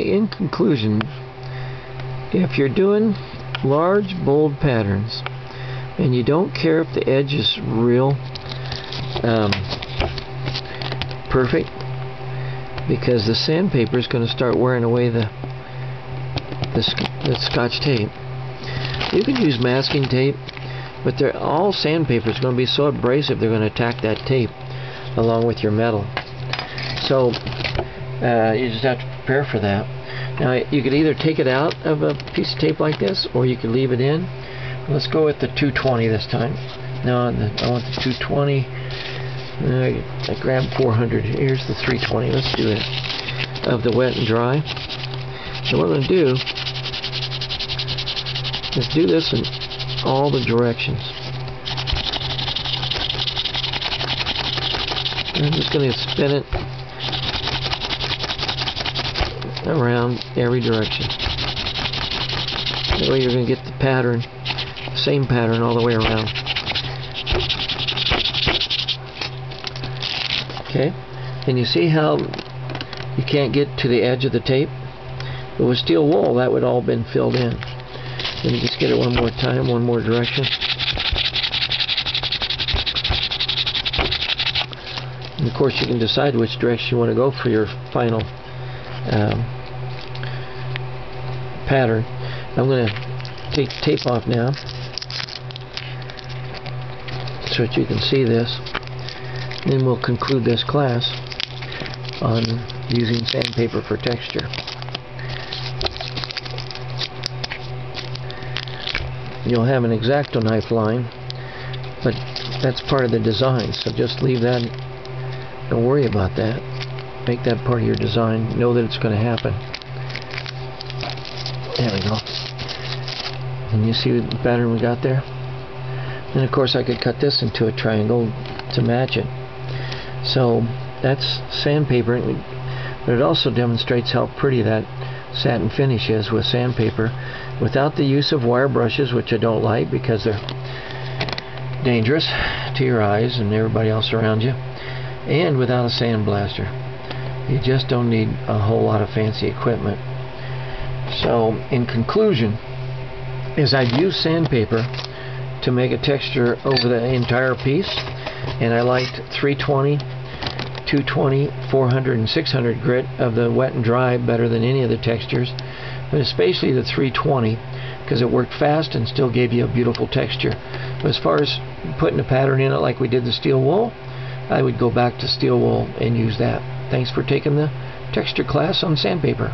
in conclusion, if you're doing large, bold patterns and you don't care if the edge is real perfect, because the sandpaper is going to start wearing away the Scotch tape. You can use masking tape, but all sandpaper is going to be so abrasive they're going to attack that tape along with your metal. So you just have to prepare for that. Now you could either take it out of a piece of tape like this, or you could leave it in. Let's go with the 220 this time. No, I want the 220. I grabbed 400. Here's the 320. Let's do it. Of the wet and dry. So what I'm going to do is do this in all the directions. I'm just going to spin it around every direction. That way you're going to get the pattern, same pattern all the way around. Okay, and you see how you can't get to the edge of the tape? If it was steel wool, that would all been filled in. Let me just get it one more time, one more direction. And of course you can decide which direction you want to go for your final pattern. I'm going to take the tape off now so that you can see this. And then we'll conclude this class on using sandpaper for texture. You'll have an X-Acto knife line, but that's part of the design, so just leave that. Don't worry about that. Make that part of your design. Know that it's going to happen. There we go. And you see the pattern we got there? And of course I could cut this into a triangle to match it. So that's sandpaper, but it also demonstrates how pretty that satin finish is with sandpaper without the use of wire brushes, which I don't like because they're dangerous to your eyes and everybody else around you, and without a sandblaster. You just don't need a whole lot of fancy equipment. So in conclusion, is I've used sandpaper to make a texture over the entire piece, and I liked 320, 220, 400, and 600 grit of the wet and dry better than any of the textures, but especially the 320 because it worked fast and still gave you a beautiful texture. But as far as putting a pattern in it like we did the steel wool, I would go back to steel wool and use that. Thanks for taking the texture class on sandpaper.